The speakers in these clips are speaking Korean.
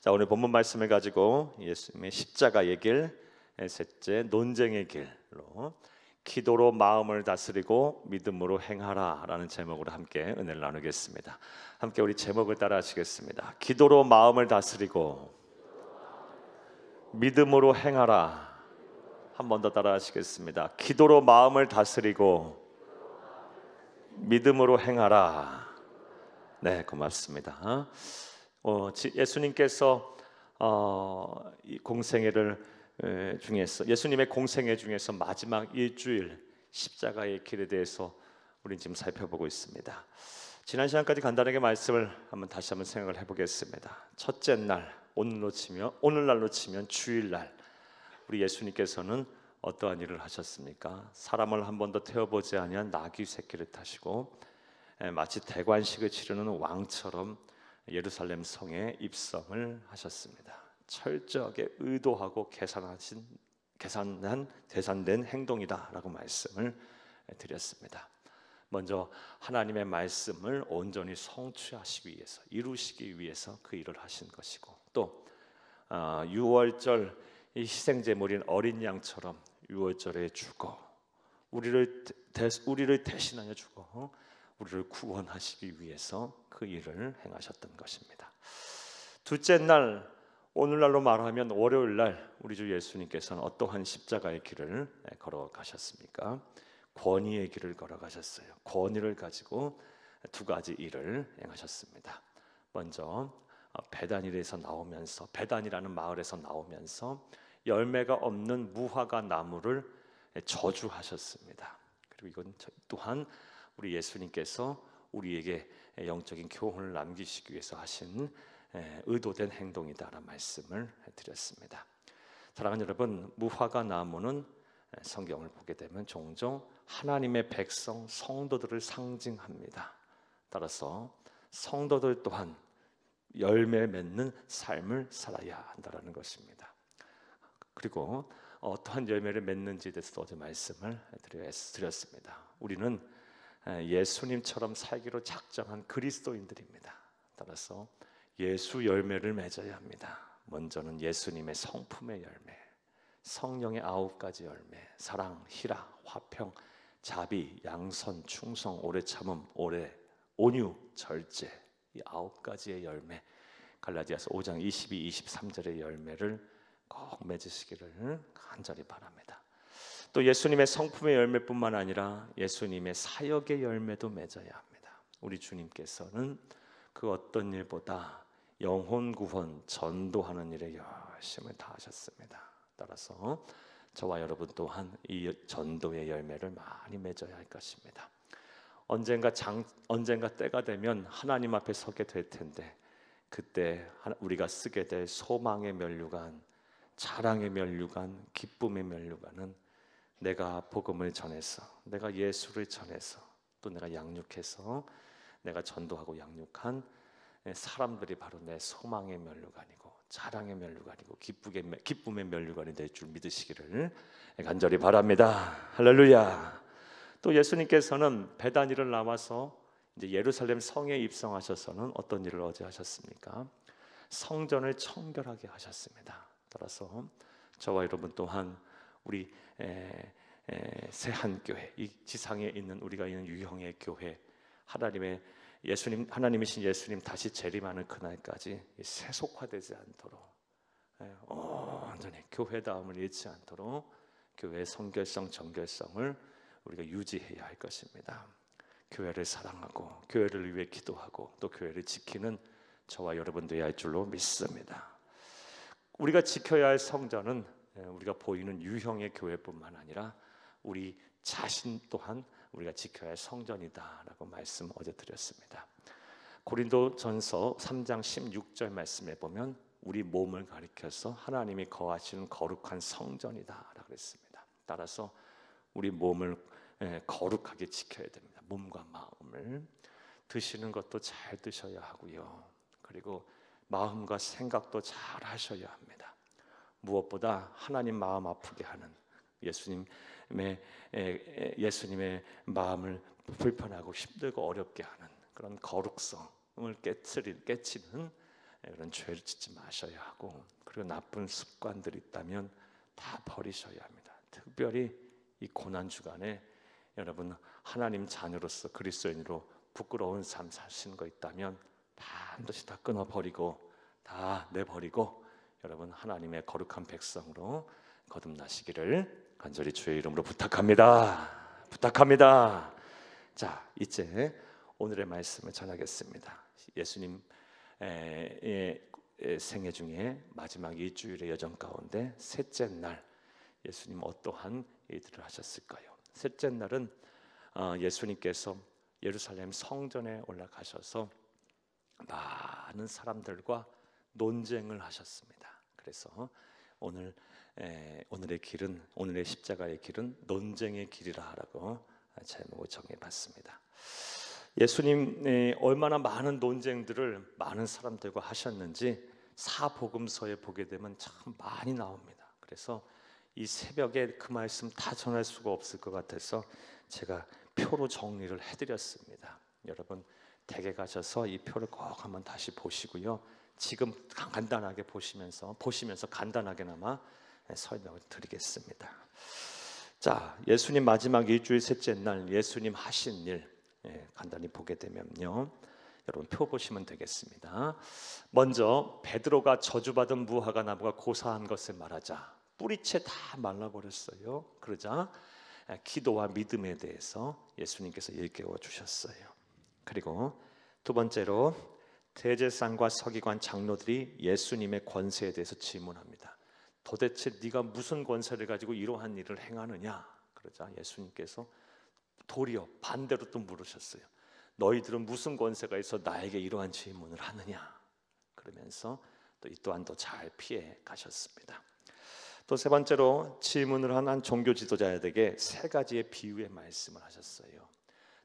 자, 오늘 본문 말씀을 가지고 예수님의 십자가의 길, 셋째 논쟁의 길로 기도로 마음을 다스리고 믿음으로 행하라라는 제목으로 함께 은혜를 나누겠습니다. 함께 우리 제목을 따라 하시겠습니다. 기도로 마음을 다스리고 믿음으로 행하라. 한 번 더 따라 하시겠습니다. 기도로 마음을 다스리고 믿음으로 행하라. 네, 고맙습니다. 예수님께서 이 공생애를 중에서 예수님의 공생애 중에서 마지막 일주일 십자가의 길에 대해서 우리는 지금 살펴보고 있습니다. 지난 시간까지 간단하게 말씀을 다시 한번 생각을 해보겠습니다. 첫째 날, 오늘날로 치면 주일날, 우리 예수님께서는 어떠한 일을 하셨습니까? 사람을 한 번도 태워보지 아니한 나귀 새끼를 타시고 마치 대관식을 치르는 왕처럼 예루살렘 성에 입성을 하셨습니다. 철저하게 의도하고 계산된 행동이다라고 말씀을 드렸습니다. 먼저 하나님의 말씀을 온전히 성취하시기 위해서, 이루시기 위해서 그 일을 하신 것이고, 또 유월절 이 희생제물인 어린 양처럼 유월절에 죽어 우리를 대신하여 죽어 우리를 구원하시기 위해서 그 일을 행하셨던 것입니다. 둘째 날, 오늘날로 말하면 월요일 날, 우리 주 예수님께서는 어떠한 십자가의 길을 걸어가셨습니까? 권위의 길을 걸어가셨어요. 권위를 가지고 두 가지 일을 행하셨습니다. 먼저 베다니에서 나오면서, 베단이라는 마을에서 나오면서 열매가 없는 무화과 나무를 저주하셨습니다. 그리고 이건 또한 우리 예수님께서 우리에게 영적인 교훈을 남기시기 위해서 하신 의도된 행동이다라는 말씀을 드렸습니다. 사랑하는 여러분, 무화과 나무는 성경을 보게 되면 종종 하나님의 백성, 성도들을 상징합니다. 따라서 성도들 또한 열매 맺는 삶을 살아야 한다는 것입니다. 그리고 어떠한 열매를 맺는지에 대해서 어제 말씀을 드렸습니다. 우리는 예수님처럼 살기로 작정한 그리스도인들입니다. 따라서 예수 열매를 맺어야 합니다. 먼저는 예수님의 성품의 열매, 성령의 9가지 열매, 사랑, 희라, 화평, 자비, 양선, 충성, 오래 참음, 온유, 절제, 이 9가지의 열매, 갈라디아서 5장 22, 23절의 열매를 꼭 맺으시기를 간절히 바랍니다. 또 예수님의 성품의 열매뿐만 아니라 예수님의 사역의 열매도 맺어야 합니다. 우리 주님께서는 그 어떤 일보다 영혼 구원, 전도하는 일에 열심을 다하셨습니다. 따라서 저와 여러분 또한 이 전도의 열매를 많이 맺어야 할 것입니다. 언젠가 때가 되면 하나님 앞에 서게 될 텐데, 그때 우리가 쓰게 될 소망의 면류관, 자랑의 면류관, 기쁨의 면류관은 내가 복음을 전해서, 내가 예수를 전해서, 또 내가 양육해서 내가 전도하고 양육한 사람들이 바로 내 소망의 면류관이고 자랑의 면류관이고 기쁨의 면류관이 될 줄 믿으시기를 간절히 바랍니다. 할렐루야. 또 예수님께서는 베다니를 나와서 이제 예루살렘 성에 입성하셔서는 어떤 일을 어제 하셨습니까? 성전을 청결하게 하셨습니다. 따라서 저와 여러분 또한 우리 새한교회, 이 지상에 있는 우리가 있는 유형의 교회, 하나님이신 예수님 다시 재림하는 그날까지 세속화되지 않도록, 온전히 교회다움을 잃지 않도록 교회의 성결성, 정결성을 우리가 유지해야 할 것입니다. 교회를 사랑하고 교회를 위해 기도하고 또 교회를 지키는 저와 여러분 되어야 할 줄로 믿습니다. 우리가 지켜야 할 성전은 우리가 보이는 유형의 교회뿐만 아니라 우리 자신 또한 우리가 지켜야 할 성전이다라고 말씀 어제 드렸습니다. 고린도전서 3장 16절 말씀에 보면 우리 몸을 가리켜서 하나님이 거하시는 거룩한 성전이다라고 했습니다. 따라서 우리 몸을 거룩하게 지켜야 됩니다. 몸과 마음을. 드시는 것도 잘 드셔야 하고요. 그리고 마음과 생각도 잘 하셔야 합니다. 무엇보다 하나님 마음 아프게 하는 예수님의 마음을 불편하고 힘들고 어렵게 하는 그런 거룩성을 깨치는 이런 죄를 짓지 마셔야 하고, 그리고 나쁜 습관들이 있다면 다 버리셔야 합니다. 특별히 이 고난 주간에 여러분 하나님 자녀로서 그리스도인으로 부끄러운 삶 사시는 거 있다면 반드시 다 끊어버리고 다 내버리고 여러분 하나님의 거룩한 백성으로 거듭나시기를 간절히 주의 이름으로 부탁합니다. 부탁합니다. 자, 이제 오늘의 말씀을 전하겠습니다. 예수님 생애 중에 마지막 일주일의 여정 가운데 셋째 날 예수님 어떠한 일들을 하셨을까요? 셋째 날은 예수님께서 예루살렘 성전에 올라가셔서 많은 사람들과 논쟁을 하셨습니다. 그래서 오늘의 길은, 오늘의 십자가의 길은 논쟁의 길이라고 제목을 정해봤습니다. 예수님이 얼마나 많은 논쟁들을 많은 사람들과 하셨는지 사복음서에 보게 되면 참 많이 나옵니다. 그래서 이 새벽에 그 말씀 다 전할 수가 없을 것 같아서 제가 표로 정리를 해드렸습니다. 여러분 댁에 가셔서 이 표를 꼭 한번 다시 보시고요. 지금 간단하게 보시면서 간단하게나마 설명을 드리겠습니다. 자, 예수님 마지막 일주일 셋째 날 예수님 하신 일 간단히 보게 되면요, 여러분 표 보시면 되겠습니다. 먼저 베드로가 저주받은 무화과 나무가 고사한 것을 말하자 뿌리채 다 말라버렸어요. 그러자 기도와 믿음에 대해서 예수님께서 일깨워 주셨어요. 그리고 두 번째로 대제사장과 서기관 장로들이 예수님의 권세에 대해서 질문합니다. 도대체 네가 무슨 권세를 가지고 이러한 일을 행하느냐? 그러자 예수님께서 도리어 반대로 또 물으셨어요. 너희들은 무슨 권세가 있어 나에게 이러한 질문을 하느냐? 그러면서 또 이 또한 더 잘 피해 가셨습니다. 또 세 번째로 질문을 한 종교 지도자에게 세 가지의 비유의 말씀을 하셨어요.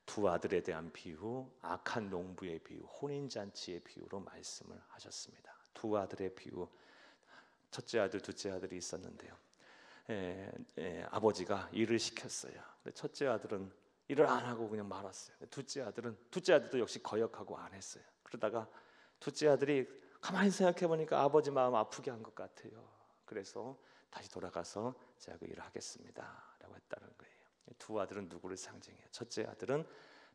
두 아들에 대한 비유, 악한 농부의 비유, 혼인잔치의 비유로 말씀을 하셨습니다. 두 아들의 비유, 첫째 아들, 둘째 아들이 있었는데요. 아버지가 일을 시켰어요. 근데 첫째 아들은 일을 안 하고 그냥 말았어요. 둘째 아들도 역시 거역하고 안 했어요. 그러다가 둘째 아들이 가만히 생각해 보니까 아버지 마음 아프게 한 것 같아요. 그래서 다시 돌아가서 제가 그 일을 하겠습니다라고 했다는 거예요. 두 아들은 누구를 상징해요? 첫째 아들은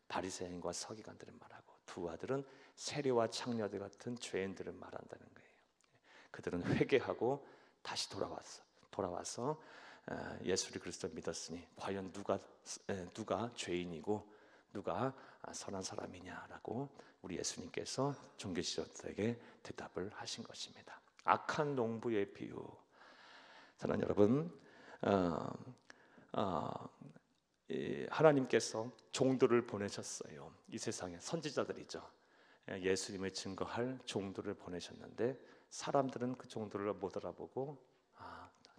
바리새인과 서기관들을 말하고, 두 아들은 세리와 창녀들 같은 죄인들을 말한다는 거예요. 그들은 회개하고 다시 돌아와서 예수 그리스도를 믿었으니 과연 누가 죄인이고 누가 선한 사람이냐라고 우리 예수님께서 종교 지도자에게 대답을 하신 것입니다. 악한 농부의 비유. 사랑하는 여러분, 하나님께서 종들을 보내셨어요. 이 세상에 선지자들이죠. 예수님을 증거할 종들을 보내셨는데 사람들은 그 종들을 못 알아보고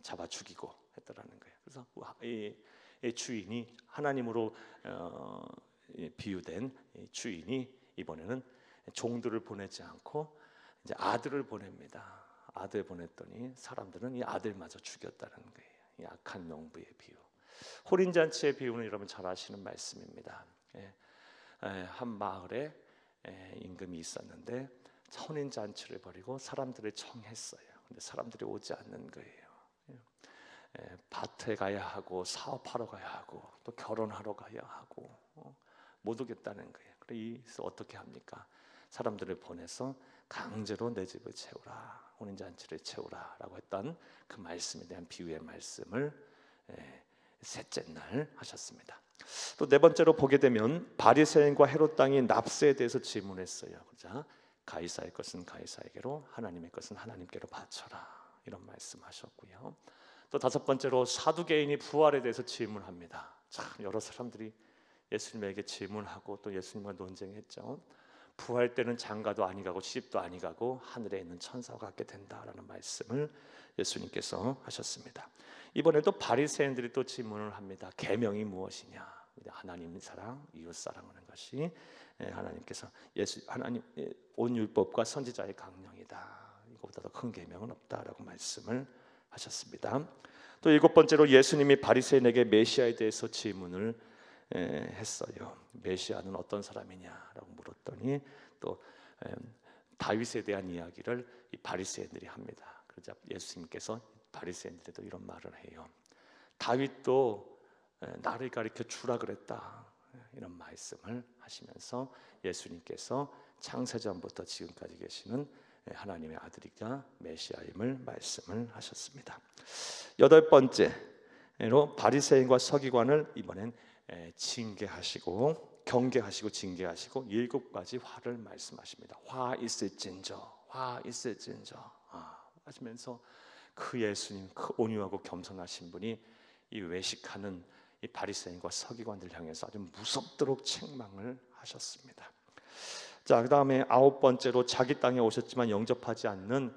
잡아 죽이고 했더라는 거예요. 그래서 이 주인이 하나님으로 비유된 주인이 이번에는 종들을 보내지 않고 이제 아들을 보냅니다. 아들 보냈더니 사람들은 이 아들마저 죽였다는 거예요. 이 악한 농부의 비유. 혼인잔치의 비유는 여러분 잘 아시는 말씀입니다. 한 마을에 임금이 있었는데 혼인잔치를 벌이고 사람들을 청했어요. 근데 사람들이 오지 않는 거예요. 밭에 가야 하고 사업하러 가야 하고 또 결혼하러 가야 하고 못 오겠다는 거예요. 그래서 어떻게 합니까? 사람들을 보내서 강제로 내 집을 채우라, 혼인잔치를 채우라라고 했던 그 말씀에 대한 비유의 말씀을 셋째 날 하셨습니다. 또 네 번째로 보게 되면 바리새인과 헤롯 당이 납세에 대해서 질문했어요. 그러자 가이사의 것은 가이사에게로, 하나님의 것은 하나님께로 바쳐라, 이런 말씀하셨고요. 또 다섯 번째로 사두개인이 부활에 대해서 질문합니다. 참 여러 사람들이 예수님에게 질문하고 또 예수님과 논쟁했죠. 부활 때는 장가도 아니 가고 시집도 아니 가고 하늘에 있는 천사와 같게 된다라는 말씀을 예수님께서 하셨습니다. 이번에도 바리새인들이 또 질문을 합니다. 계명이 무엇이냐? 하나님 사랑, 이웃 사랑하는 것이 하나님께서 하나님 온 율법과 선지자의 강령이다. 이거보다 더 큰 계명은 없다라고 말씀을 하셨습니다. 또 일곱 번째로 예수님이 바리새인에게 메시아에 대해서 질문을 했어요. 메시아는 어떤 사람이냐라고 물었더니 또 다윗에 대한 이야기를 이 바리새인들이 합니다. 그러자 예수님께서 바리새인들에도 이런 말을 해요. 다윗도 나를 가리켜 주라 그랬다. 이런 말씀을 하시면서 예수님께서 창세전부터 지금까지 계시는 하나님의 아들이자 메시아임을 말씀을 하셨습니다. 여덟 번째로 바리새인과 서기관을 이번엔 징계하시고 경계하시고 징계하시고 7가지 화를 말씀하십니다. 화 있을진저, 화 있을진저 하시면서 그 예수님, 그 온유하고 겸손하신 분이 이 외식하는 이 바리새인과 서기관들 향해서 아주 무섭도록 책망을 하셨습니다. 자, 그 다음에 9번째로 자기 땅에 오셨지만 영접하지 않는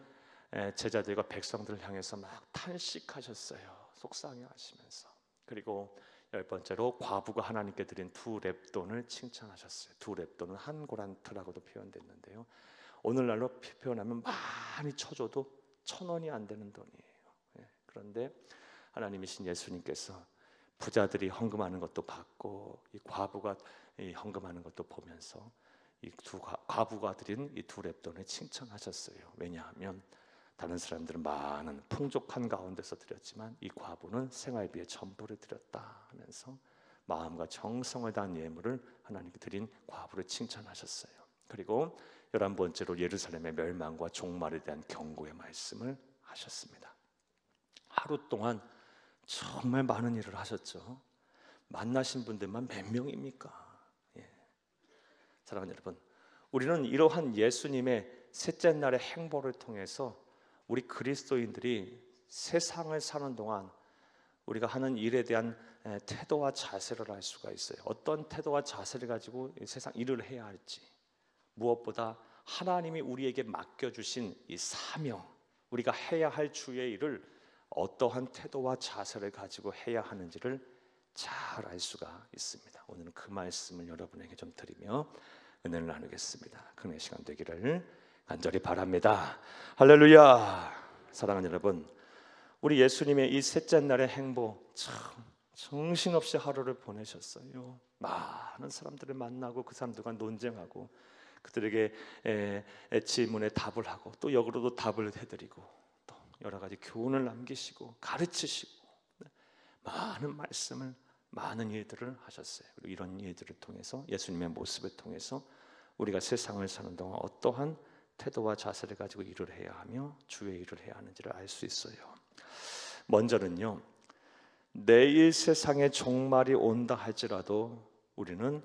제자들과 백성들을 향해서 막 탄식하셨어요. 속상해하시면서. 그리고 10번째로 과부가 하나님께 드린 2렙돈을 칭찬하셨어요. 2렙돈은 한 고란트라고도 표현됐는데요, 오늘날로 표현하면 많이 쳐줘도 1,000원이 안 되는 돈이에요. 그런데 하나님이신 예수님께서 부자들이 헌금하는 것도 받고 이 과부가 이 헌금하는 것도 보면서 이 과부가 드린 이 2렙돈을 칭찬하셨어요. 왜냐하면 다른 사람들은 많은 풍족한 가운데서 드렸지만 이 과부는 생활비의 전부를 드렸다 하면서 마음과 정성을 다한 예물을 하나님께 드린 과부를 칭찬하셨어요. 그리고 11번째로 예루살렘의 멸망과 종말에 대한 경고의 말씀을 하셨습니다. 하루 동안 정말 많은 일을 하셨죠. 만나신 분들만 몇 명입니까? 사랑하는 여러분, 우리는 이러한 예수님의 셋째 날의 행보를 통해서 우리 그리스도인들이 세상을 사는 동안 우리가 하는 일에 대한 태도와 자세를 알 수가 있어요. 어떤 태도와 자세를 가지고 세상 일을 해야 할지, 무엇보다 하나님이 우리에게 맡겨주신 이 사명, 우리가 해야 할 주의 일을 어떠한 태도와 자세를 가지고 해야 하는지를 잘 알 수가 있습니다. 오늘은 그 말씀을 여러분에게 좀 드리며 은혜를 나누겠습니다. 그런 시간 되기를 간절히 바랍니다. 할렐루야. 사랑하는 여러분, 우리 예수님의 이 셋째 날의 행보, 참 정신없이 하루를 보내셨어요. 많은 사람들을 만나고 그 사람들과 논쟁하고 그들에게 질문에 답을 하고 또 역으로도 답을 해드리고 또 여러 가지 교훈을 남기시고 가르치시고 많은 말씀을, 많은 일들을 하셨어요. 그리고 이런 일들을 통해서, 예수님의 모습을 통해서 우리가 세상을 사는 동안 어떠한 태도와 자세를 가지고 일을 해야 하며 주의 일을 해야 하는지를 알 수 있어요. 먼저는요, 내일 세상의 종말이 온다 할지라도 우리는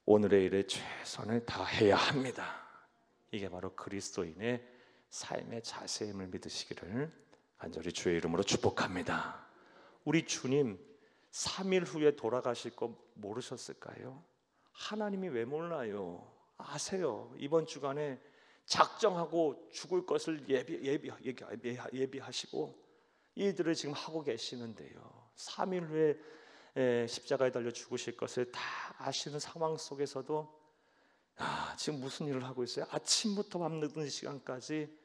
오늘의 일에 최선을 다해야 합니다. 이게 바로 그리스도인의 삶의 자세임을 믿으시기를 간절히 주의 이름으로 축복합니다. 우리 주님 3일 후에 돌아가실 거 모르셨을까요? 하나님이 왜 몰라요? 아세요. 이번 주간에 작정하고 죽을 것을 예비하시고 이들을 지금 하고 계시는데요, 3일 후에 십자가에 달려 죽으실 것을 다 아시는 상황 속에서도 지금 무슨 일을 하고 있어요? 아침부터 밤늦은 시간까지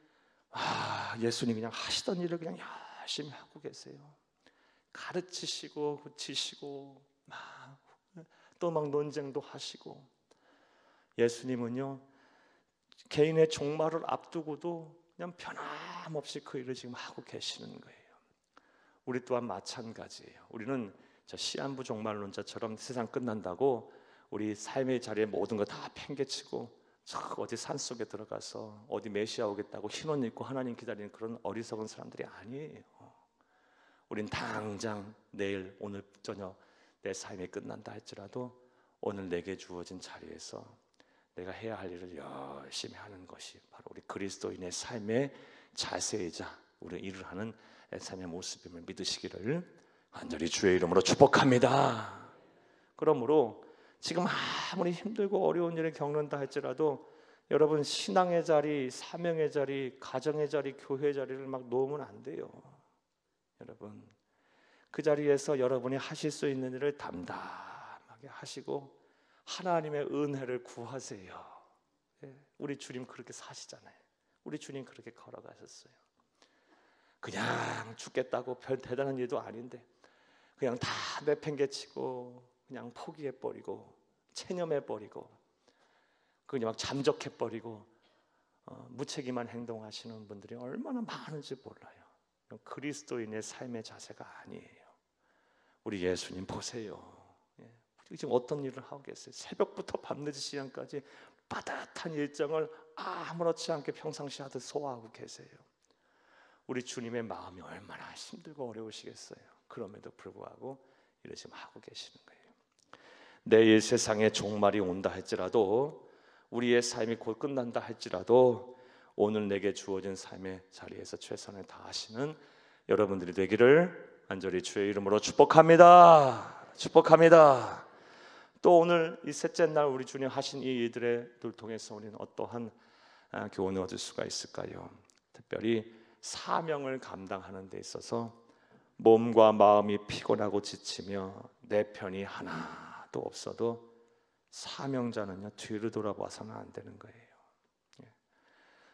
예수님 그냥 하시던 일을 그냥 열심히 하고 계세요. 가르치시고 고치시고 또 막 논쟁도 하시고. 예수님은요, 개인의 종말을 앞두고도 그냥 변함없이 그 일을 지금 하고 계시는 거예요. 우리 또한 마찬가지예요. 우리는 저 시한부 종말론자처럼 세상 끝난다고 우리 삶의 자리에 모든 거 다 팽개치고 저 어디 산속에 들어가서 어디 메시아 오겠다고 흰옷 입고 하나님 기다리는 그런 어리석은 사람들이 아니에요. 우린 당장 내일, 오늘 저녁 내 삶이 끝난다 할지라도 오늘 내게 주어진 자리에서 내가 해야 할 일을 열심히 하는 것이 바로 우리 그리스도인의 삶의 자세이자 우리 일을 하는 삶의 모습임을 믿으시기를 간절히 주의 이름으로 축복합니다. 그러므로 지금 아무리 힘들고 어려운 일을 겪는다 할지라도 여러분, 신앙의 자리, 사명의 자리, 가정의 자리, 교회의 자리를 막 놓으면 안 돼요. 여러분, 그 자리에서 여러분이 하실 수 있는 일을 담담하게 하시고 하나님의 은혜를 구하세요. 우리 주님 그렇게 사시잖아요. 우리 주님 그렇게 걸어가셨어요. 그냥 죽겠다고 별 대단한 일도 아닌데 그냥 다 내팽개치고 그냥 포기해버리고 체념해버리고 그냥 막 잠적해버리고 무책임한 행동하시는 분들이 얼마나 많은지 몰라요. 그리스도인의 삶의 자세가 아니에요. 우리 예수님 보세요. 지금 어떤 일을 하고 계세요? 새벽부터 밤늦은 시간까지 빠듯한 일정을 아무렇지 않게 평상시 하듯 소화하고 계세요. 우리 주님의 마음이 얼마나 힘들고 어려우시겠어요. 그럼에도 불구하고 이를 지금 하고 계시는 거예요. 내일 세상에 종말이 온다 할지라도, 우리의 삶이 곧 끝난다 할지라도 오늘 내게 주어진 삶의 자리에서 최선을 다하시는 여러분들이 되기를 간절히 주의 이름으로 축복합니다. 축복합니다. 또 오늘 이 셋째 날 우리 주님 하신 이 일들을 통해서 우리는 어떠한 교훈을 얻을 수가 있을까요? 특별히 사명을 감당하는 데 있어서 몸과 마음이 피곤하고 지치며 내 편이 하나도 없어도 사명자는요 뒤를 돌아봐서는 안 되는 거예요.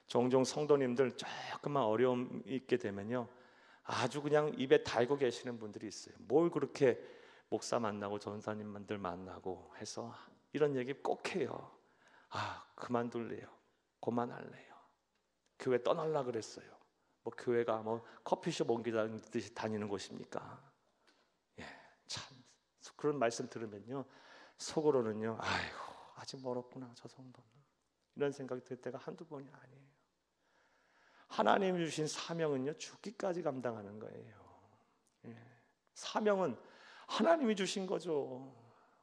종종 성도님들 조금만 어려움이 있게 되면요 아주 그냥 입에 달고 계시는 분들이 있어요. 뭘 그렇게 목사 만나고 전사님들 만나고 해서 이런 얘기 꼭 해요. 그만둘래요. 그만할래요. 교회 떠날라 그랬어요. 뭐 교회가 뭐 커피숍 옮기듯이 다니는 곳입니까? 참 그런 말씀 들으면요 속으로는요 아이고 아직 멀었구나 저 정도는, 이런 생각이 들 때가 한두 번이 아니에요. 하나님이 주신 사명은요 죽기까지 감당하는 거예요. 사명은 하나님이 주신 거죠.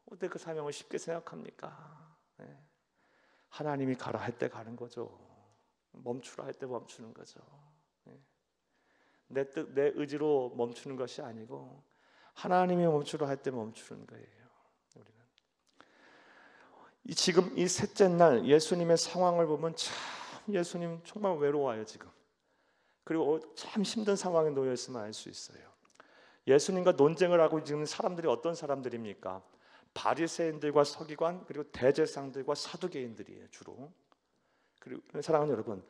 어떻게 그 사명을 쉽게 생각합니까? 하나님이 가라 할 때 가는 거죠. 멈추라 할 때 멈추는 거죠. 내 뜻, 내 의지로 멈추는 것이 아니고 하나님이 멈추라 할 때 멈추는 거예요. 우리는 지금 이 셋째 날 예수님의 상황을 보면 참 예수님 정말 외로워요 지금. 그리고 참 힘든 상황에 놓여 있으면 알 수 있어요. 예수님과 논쟁을 하고 있는 사람들이 어떤 사람들입니까? 바리새인들과 서기관 그리고 대제사장들과 사두개인들이에요 주로. 그리고 사랑하는 여러분,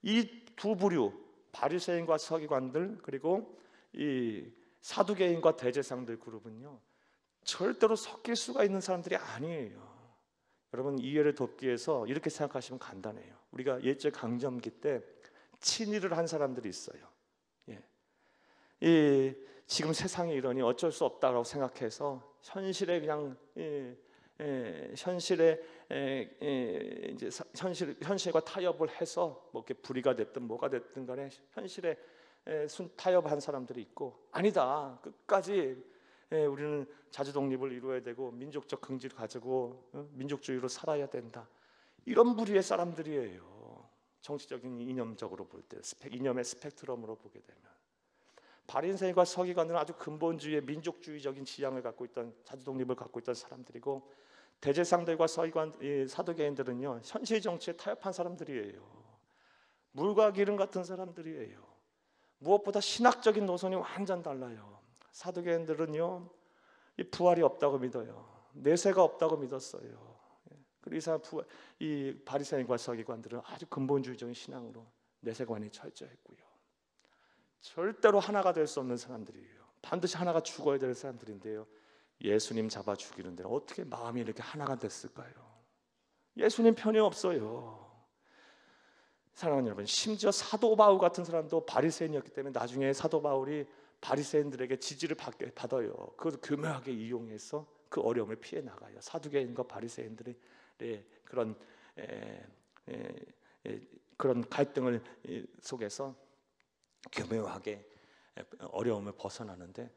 이 두 부류 바리새인과 서기관들 그리고 이 사두개인과 대제사장들 그룹은요 절대로 섞일 수가 있는 사람들이 아니에요. 여러분 이해를 돕기 위해서 이렇게 생각하시면 간단해요. 우리가 일제 강점기 때 친일을 한 사람들이 있어요. 지금 세상이 이러니 어쩔 수 없다라고 생각해서 현실에 그냥 현실과 타협을 해서 뭐 이렇게 불의가 됐든 뭐가 됐든 간에 현실에 타협한 사람들이 있고, 아니다 끝까지 우리는 자주 독립을 이루어야 되고 민족적 긍지를 가지고 민족주의로 살아야 된다, 이런 부류의 사람들이에요. 정치적인 이념적으로 볼 때 이념의 스펙트럼으로 보게 되면 바리새인과 서기관들은 아주 근본주의의 민족주의적인 지향을 갖고 있던 자주 독립을 갖고 있던 사람들이고, 대제사장들과 서기관 사두개인들은요 현실 정치에 타협한 사람들이에요. 물과 기름 같은 사람들이에요. 무엇보다 신학적인 노선이 완전 달라요. 사두개인들은요 이 부활이 없다고 믿어요. 내세가 없다고 믿었어요. 그리고 이 바리새인과 서기관들은 아주 근본주의적인 신앙으로 내세관이 철저했고요. 절대로 하나가 될 수 없는 사람들이에요. 반드시 하나가 죽어야 될 사람들인데요 예수님 잡아 죽이는데 어떻게 마음이 이렇게 하나가 됐을까요? 예수님 편이 없어요. 사랑하는 여러분, 심지어 사도 바울 같은 사람도 바리새인이었기 때문에 나중에 사도 바울이 바리새인들에게 지지를 받아요. 그것을 교묘하게 이용해서 그 어려움을 피해 나가요. 사두개인과 바리새인들의 그런 갈등을 속에서 교묘하게 어려움을 벗어나는데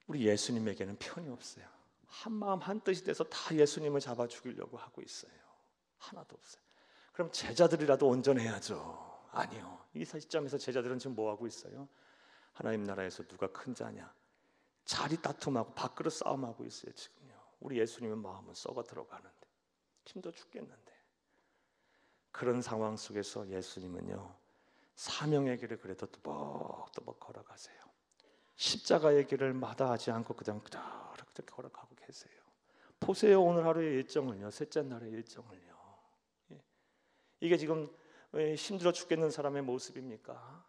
우리 예수님에게는 편이 없어요. 한 마음 한 뜻이 돼서 다 예수님을 잡아 죽이려고 하고 있어요. 하나도 없어요. 그럼 제자들이라도 온전해야죠. 아니요. 이 시점에서 제자들은 지금 뭐 하고 있어요? 하나님 나라에서 누가 큰 자냐, 자리 다툼하고 밥그릇 싸움하고 있어요 지금요. 우리 예수님의 마음은 썩어 들어가는데 힘들어 죽겠는데, 그런 상황 속에서 예수님은요 사명의 길을 그래도 또박또박 걸어가세요. 십자가의 길을 마다하지 않고 그냥 그렇게 걸어가고 계세요. 보세요 오늘 하루의 일정을요, 셋째 날의 일정을요. 이게 지금 힘들어 죽겠는 사람의 모습입니까?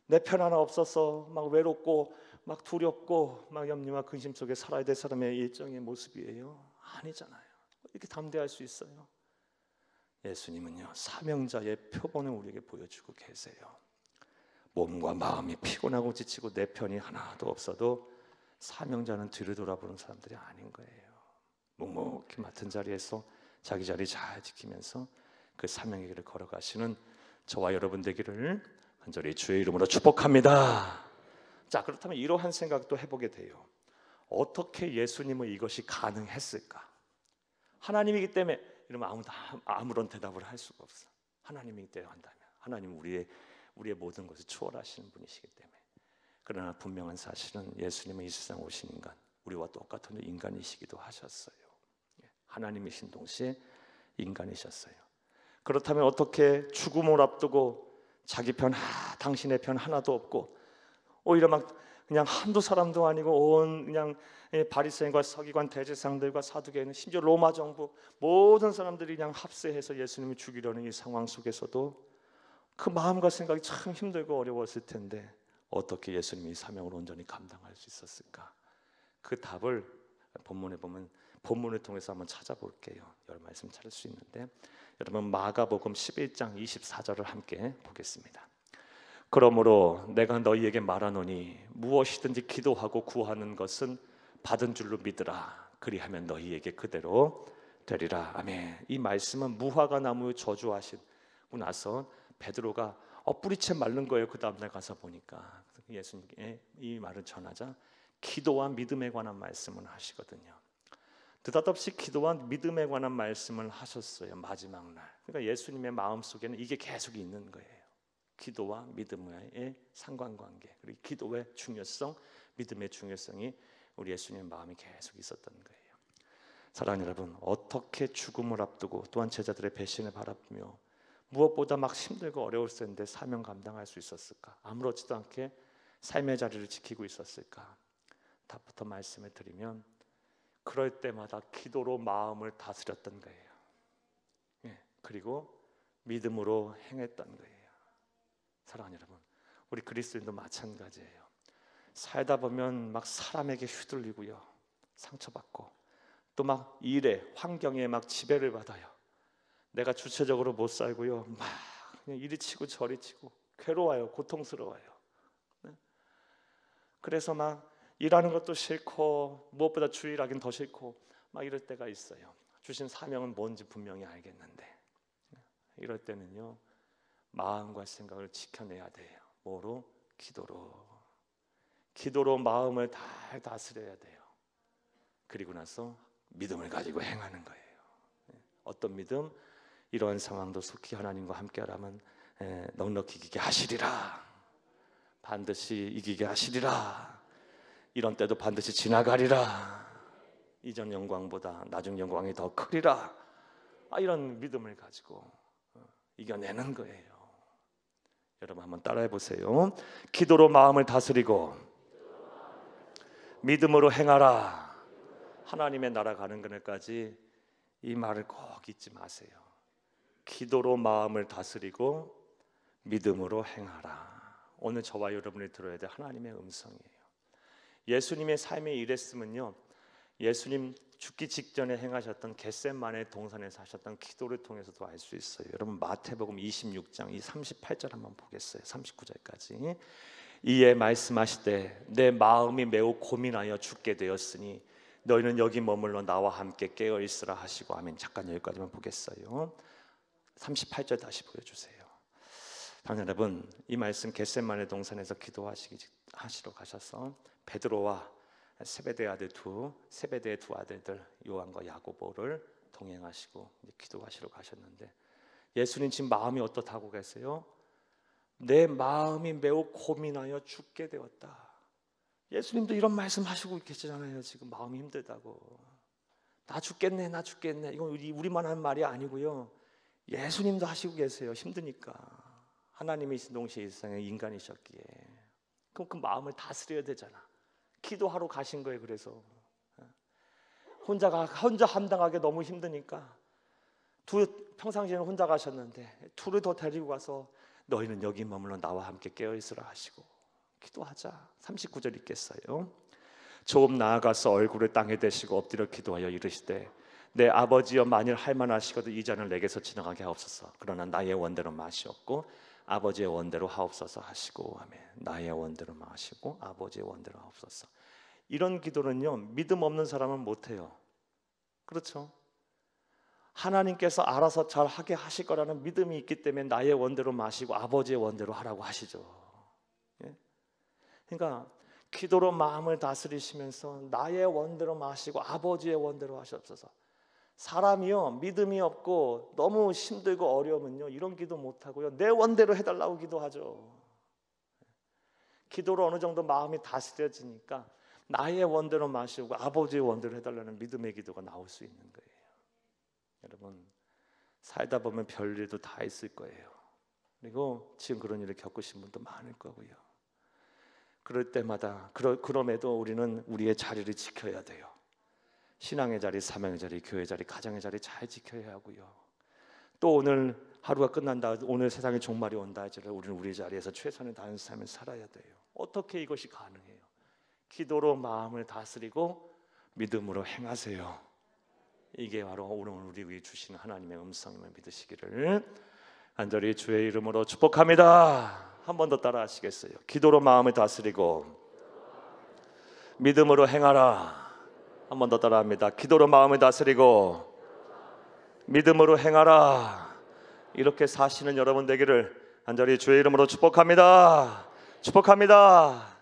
내 편 하나 없어서 막 외롭고 막 두렵고 막 염려와 근심 속에 살아야 될 사람의 일정의 모습이에요? 아니잖아요. 이렇게 담대할 수 있어요? 예수님은요 사명자의 표본을 우리에게 보여주고 계세요. 몸과 마음이 피곤하고 지치고 내 편이 하나도 없어도 사명자는 뒤를 돌아보는 사람들이 아닌 거예요. 묵묵히 맡은 자리에서 자기 자리 잘 지키면서 그 사명의 길을 걸어가시는 저와 여러분 되기를 간절히 주의 이름으로 축복합니다. 자, 그렇다면 이러한 생각도 해보게 돼요. 어떻게 예수님은 이것이 가능했을까? 하나님이기 때문에 이러면 아무런 대답을 할 수가 없어. 하나님이기 때문에 한다면 하나님은 우리의 모든 것을 초월하시는 분이시기 때문에. 그러나 분명한 사실은 예수님은 이 세상 오신 인간, 우리와 똑같은 인간이시기도 하셨어요. 하나님이신 동시에 인간이셨어요. 그렇다면 어떻게 죽음을 앞두고 자기 편, 당신의 편 하나도 없고 오히려 막 그냥 한두 사람도 아니고 온 그냥 바리새인과 서기관 대제사장들과 사두개인 심지어 로마 정부 모든 사람들이 그냥 합세해서 예수님을 죽이려는 이 상황 속에서도 그 마음과 생각이 참 힘들고 어려웠을 텐데 어떻게 예수님이 이 사명을 온전히 감당할 수 있었을까? 그 답을 본문에 보면 본문을 통해서 한번 찾아볼게요. 여러 말씀 찾을 수 있는데 여러분 마가복음 11장 24절을 함께 보겠습니다. 그러므로 내가 너희에게 말하노니 무엇이든지 기도하고 구하는 것은 받은 줄로 믿으라. 그리하면 너희에게 그대로 되리라. 아멘. 이 말씀은 무화과 나무 저주하시고 나서 베드로가 뿌리채 마른 거예요. 그 다음날 가서 보니까 예수님께 이 말을 전하자 기도와 믿음에 관한 말씀을 하시거든요. 느닷없이 기도와 믿음에 관한 말씀을 하셨어요. 마지막 날. 그러니까 예수님의 마음속에는 이게 계속 있는 거예요. 기도와 믿음의 상관관계, 그리고 기도의 중요성, 믿음의 중요성이 우리 예수님의 마음이 계속 있었던 거예요. 사랑하는 여러분, 어떻게 죽음을 앞두고 또한 제자들의 배신을 바라보며 무엇보다 막 힘들고 어려울 텐데 사명 감당할 수 있었을까? 아무렇지도 않게 삶의 자리를 지키고 있었을까? 답부터 말씀을 드리면 그럴 때마다 기도로 마음을 다스렸던 거예요. 그리고 믿음으로 행했던 거예요. 사랑하는 여러분, 우리 그리스도인도 마찬가지예요. 살다 보면 막 사람에게 휘둘리고요, 상처받고 또 막 일에 환경에 막 지배를 받아요. 내가 주체적으로 못 살고요, 막 그냥 이리 치고 저리 치고 괴로워요, 고통스러워요. 그래서 막 일하는 것도 싫고 무엇보다 주일하긴 더 싫고 막 이럴 때가 있어요. 주신 사명은 뭔지 분명히 알겠는데 이럴 때는요 마음과 생각을 지켜내야 돼요. 뭐로? 기도로 마음을 잘 다스려야 돼요. 그리고 나서 믿음을 가지고 행하는 거예요. 어떤 믿음? 이런 상황도 속히 하나님과 함께하라면 넉넉히 이기게 하시리라. 반드시 이기게 하시리라. 이런 때도 반드시 지나가리라. 이전 영광보다 나중 영광이 더 크리라. 이런 믿음을 가지고 이겨내는 거예요. 여러분 한번 따라해 보세요. 기도로 마음을 다스리고 믿음으로 행하라. 하나님의 나라 가는 그날까지 이 말을 꼭 잊지 마세요. 기도로 마음을 다스리고 믿음으로 행하라. 오늘 저와 여러분이 들어야 될 하나님의 음성이에요. 예수님의 삶에 이랬으면요, 예수님 죽기 직전에 행하셨던 겟세마네 동산에서 하셨던 기도를 통해서도 알 수 있어요. 여러분 마태복음 26장 이 38절 한번 보겠어요. 39절까지. 이에 말씀하시되 내 마음이 매우 고민하여 죽게 되었으니 너희는 여기 머물러 나와 함께 깨어 있으라 하시고. 아멘. 잠깐 여기까지만 보겠어요. 38절 다시 보여주세요. 여러분, 이 말씀 겟세마네 동산에서 기도하시러 가셔서 베드로와 세베대의 두 아들들 요한과 야고보를 동행하시고 이제 기도하시러 가셨는데 예수님 지금 마음이 어떻다고 계세요? 내 마음이 매우 고민하여 죽게 되었다. 예수님도 이런 말씀하시고 계시잖아요. 지금 마음이 힘들다고. 나 죽겠네. 이건 우리만 하는 말이 아니고요, 예수님도 하시고 계세요. 힘드니까. 하나님이신 동시에 이 세상에 인간이셨기에. 그럼 그 마음을 다스려야 되잖아. 기도하러 가신 거예요. 그래서 혼자 감당하기 너무 힘드니까 평상시에는 혼자 가셨는데 둘을 더 데리고 가서 너희는 여기 머물러 나와 함께 깨어있으라 하시고 기도하자. 39절 읽겠어요. 조금 나아가서 얼굴을 땅에 대시고 엎드려 기도하여 이르시되 내 아버지여 만일 할만하시거든 이 잔을 내게서 지나가게 하옵소서. 그러나 나의 원대로 마시옵고 아버지의 원대로 하옵소서 하시고, 아멘. 나의 원대로 마시고 아버지의 원대로 하옵소서. 이런 기도는요, 믿음 없는 사람은 못해요. 그렇죠? 하나님께서 알아서 잘 하게 하실 거라는 믿음이 있기 때문에 나의 원대로 마시고 아버지의 원대로 하라고 하시죠. 예? 그러니까 기도로 마음을 다스리시면서 나의 원대로 마시고 아버지의 원대로 하시옵소서. 사람이요, 믿음이 없고 너무 힘들고 어려우면요, 이런 기도 못하고요, 내 원대로 해달라고 기도하죠. 기도로 어느 정도 마음이 다스려지니까 나의 원대로 마시고 아버지의 원대로 해달라는 믿음의 기도가 나올 수 있는 거예요. 여러분, 살다 보면 별일도 다 있을 거예요. 그리고 지금 그런 일을 겪으신 분도 많을 거고요. 그럴 때마다 그럼에도 우리는 우리의 자리를 지켜야 돼요. 신앙의 자리, 사명의 자리, 교회 자리, 가정의 자리 잘 지켜야 하고요. 또 오늘 하루가 끝난다, 오늘 세상의 종말이 온다 하지만 우리는 우리 자리에서 최선을 다하는 삶을 살아야 돼요. 어떻게 이것이 가능해요? 기도로 마음을 다스리고 믿음으로 행하세요. 이게 바로 오늘 우리에게 주시는 하나님의 음성임을 믿으시기를 간절히 주의 이름으로 축복합니다. 한 번 더 따라 하시겠어요? 기도로 마음을 다스리고 믿음으로 행하라. 한 번 더 따라합니다. 기도로 마음을 다스리고 믿음으로 행하라. 이렇게 사시는 여러분 되기를 간절히 주의 이름으로 축복합니다. 축복합니다.